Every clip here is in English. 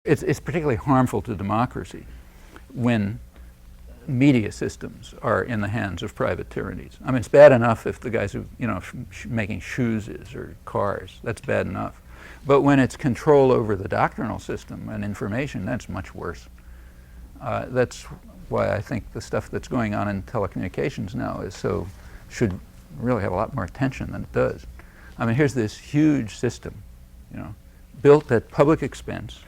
It's particularly harmful to democracy when media systems are in the hands of private tyrannies. I mean, it's bad enough if the guys who, making shoes or cars, that's bad enough. But when it's control over the doctrinal system and information, that's much worse. That's why I think the stuff that's going on in telecommunications now should really have a lot more attention than it does. I mean, here's this huge system, built at public expense.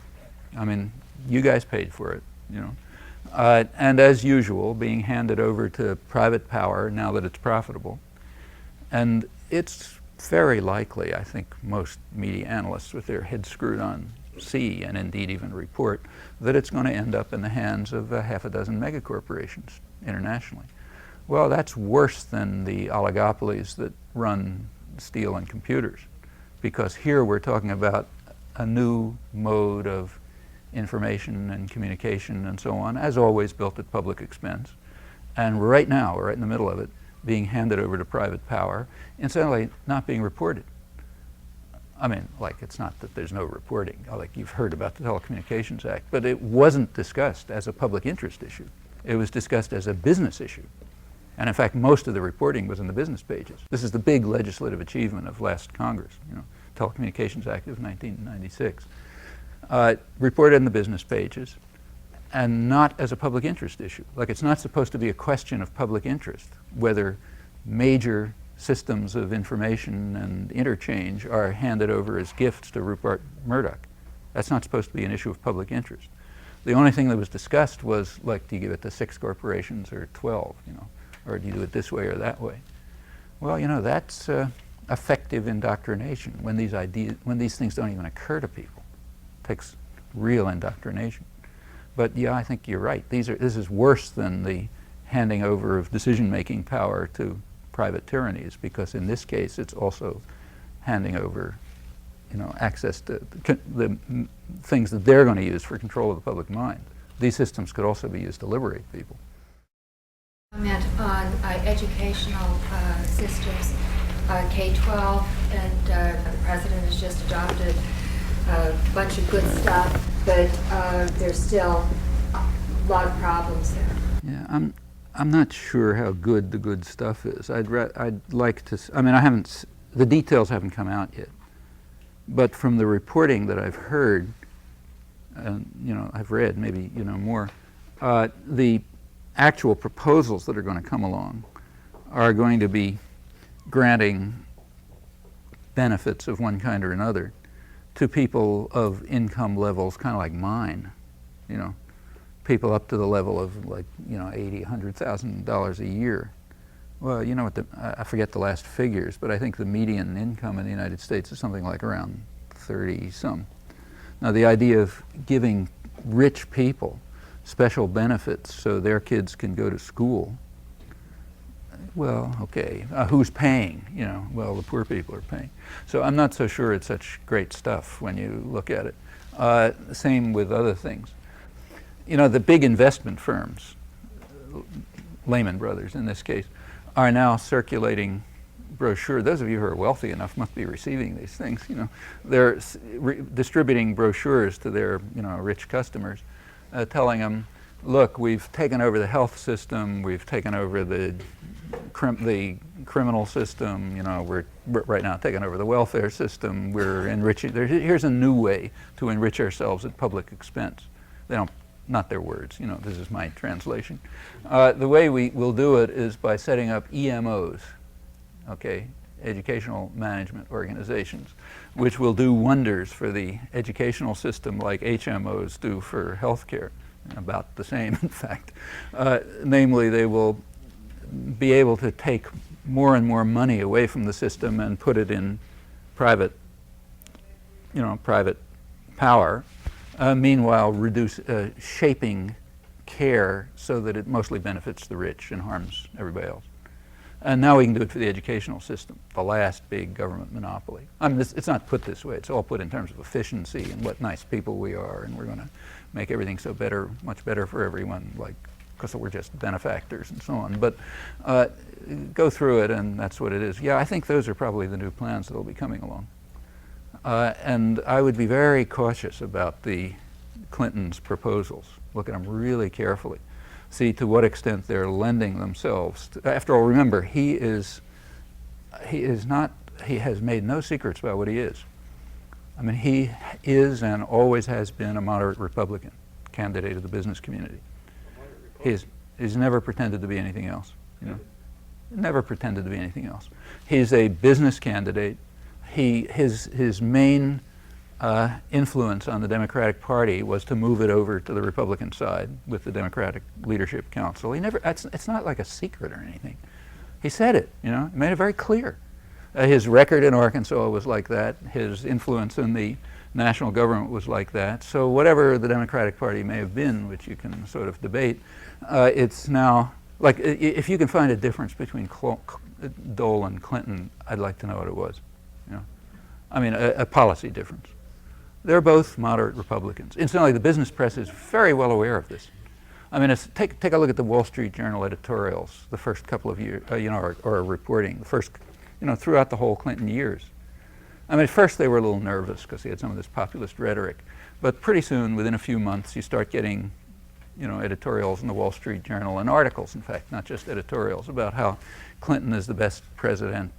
I mean, you guys paid for it, and as usual, being handed over to private power now that it's profitable. And it's very likely, I think most media analysts with their heads screwed on see, and indeed even report, that it's going to end up in the hands of half a dozen megacorporations internationally. Well, that's worse than the oligopolies that run steel and computers, because here we're talking about a new mode of information and communication and so on, as always built at public expense. And right now, we're right in the middle of it, being handed over to private power, incidentally not being reported. I mean, like, it's not that there's no reporting, like you've heard about the Telecommunications Act, but it wasn't discussed as a public interest issue. It was discussed as a business issue. And in fact, most of the reporting was in the business pages. This is the big legislative achievement of last Congress, Telecommunications Act of 1996. Reported in the business pages, and not as a public interest issue. Like, it's not supposed to be a question of public interest whether major systems of information and interchange are handed over as gifts to Rupert Murdoch. That's not supposed to be an issue of public interest. The only thing that was discussed was, like, do you give it to 6 corporations or 12, or do you do it this way or that way? Well, that's effective indoctrination when these things don't even occur to people. It takes real indoctrination. But yeah, I think you're right. This is worse than the handing over of decision-making power to private tyrannies, because in this case it's also handing over access to the things that they're going to use for control of the public mind. These systems could also be used to liberate people. Comment on educational systems, K-12, and the president has just adopted a bunch of good stuff, but there's still a lot of problems there. Yeah, I'm not sure how good the good stuff is. I'd like to. I mean, the details haven't come out yet, but from the reporting that I've heard, and I've read, maybe more, the actual proposals that are going to come along are going to be granting benefits of one kind or another to people of income levels kind of like mine, people up to the level of like, $80,000, $100,000 a year. Well, I forget the last figures, but I think the median income in the United States is something like around 30-some. Now, the idea of giving rich people special benefits so their kids can go to school, well, okay, who's paying? Well, the poor people are paying. So I'm not so sure it's such great stuff when you look at it. Same with other things. The big investment firms, Lehman Brothers in this case, are now circulating brochures. Those of you who are wealthy enough must be receiving these things. They're distributing brochures to their rich customers, telling them, look, we've taken over the health system, we've taken over the criminal system, we're right now taking over the welfare system, we're enriching. Here's a new way to enrich ourselves at public expense. They don't, not their words, this is my translation. The way we will do it is by setting up EMOs, okay, educational management organizations, which will do wonders for the educational system like HMOs do for healthcare, about the same in fact. Namely, they will be able to take more and more money away from the system and put it in private power, meanwhile shaping care so that it mostly benefits the rich and harms everybody else. And now we can do it for the educational system, the last big government monopoly. I mean, it's not put this way. It's all put in terms of efficiency and what nice people we are, and we're going to make everything so better, much better for everyone, like, because we're just benefactors and so on. But go through it, and that's what it is. Yeah, I think those are probably the new plans that will be coming along. And I would be very cautious about the Clinton's proposals. Look at them really carefully. See to what extent they're lending themselves. After all, remember, he has made no secrets about what he is. I mean, he is and always has been a moderate Republican candidate of the business community. He's never pretended to be anything else, you know. Never pretended to be anything else. He's a business candidate. His main influence on the Democratic Party was to move it over to the Republican side with the Democratic Leadership Council. It's not like a secret or anything. He said it, you know, he made it very clear. His record in Arkansas was like that. His influence in the national government was like that. So whatever the Democratic Party may have been, which you can sort of debate, it's now, like, if you can find a difference between Dole and Clinton, I'd like to know what it was. You know, I mean, a policy difference. They're both moderate Republicans. Incidentally, the business press is very well aware of this. I mean, take a look at the Wall Street Journal editorials the first couple of years, you know, or reporting the first, you know, throughout the whole Clinton years. I mean, at first they were a little nervous because he had some of this populist rhetoric, but pretty soon, within a few months, you start getting, you know, editorials in the Wall Street Journal and articles, in fact, not just editorials, about how Clinton is the best president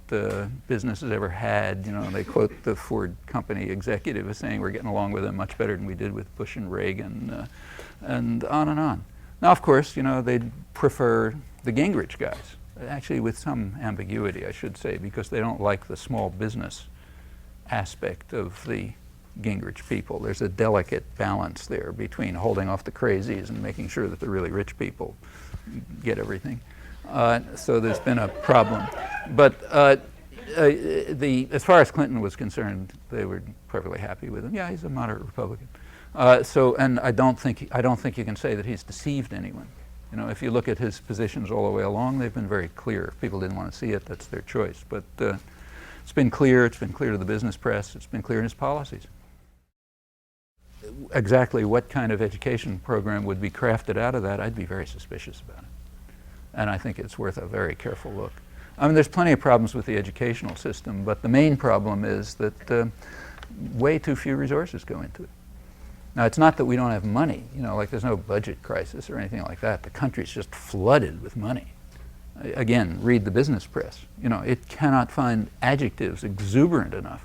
business has ever had. You know, they quote the Ford company executive as saying we're getting along with him much better than we did with Bush and Reagan, and on and on. Now, of course, you know, they'd prefer the Gingrich guys, actually with some ambiguity, I should say, because they don't like the small business aspect of the Gingrich people. There's a delicate balance there between holding off the crazies and making sure that the really rich people get everything. So there's been a problem. But as far as Clinton was concerned, they were perfectly happy with him. Yeah, he's a moderate Republican. And I don't think you can say that he's deceived anyone. You know, if you look at his positions all the way along, they've been very clear. If people didn't want to see it, that's their choice. But it's been clear. It's been clear to the business press. It's been clear in his policies. Exactly what kind of education program would be crafted out of that, I'd be very suspicious about it. And I think it's worth a very careful look. I mean, there's plenty of problems with the educational system, but the main problem is that way too few resources go into it. Now, it's not that we don't have money, you know, like there's no budget crisis or anything like that. The country's just flooded with money. Again, read the business press. You know, it cannot find adjectives exuberant enough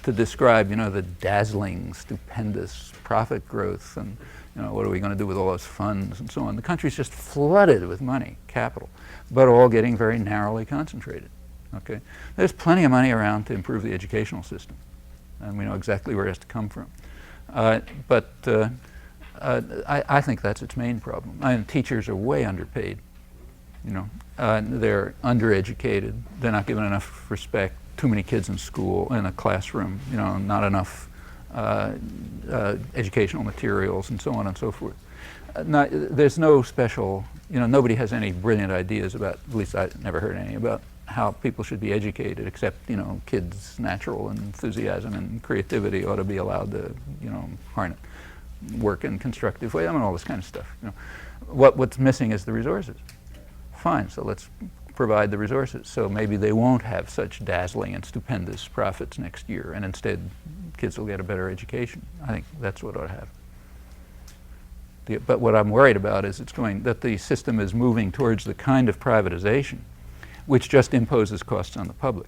to describe, you know, the dazzling, stupendous profit growth and, you know, what are we going to do with all those funds and so on. The country's just flooded with money, capital, but all getting very narrowly concentrated, okay? There's plenty of money around to improve the educational system, and we know exactly where it has to come from. But I think that's its main problem. I mean, teachers are way underpaid, you know. They're undereducated, they're not given enough respect, too many kids in school, in a classroom, you know, not enough educational materials and so on and so forth. There's no special, you know, nobody has any brilliant ideas about, at least I never heard any, about how people should be educated, except, you know, kids' natural enthusiasm and creativity ought to be allowed to, you know, work in constructive ways. I mean, all this kind of stuff. You know, what's missing is the resources. Fine, so let's provide the resources. So maybe they won't have such dazzling and stupendous profits next year, and instead kids will get a better education. I think that's what ought to happen. But what I'm worried about is that the system is moving towards the kind of privatization which just imposes costs on the public.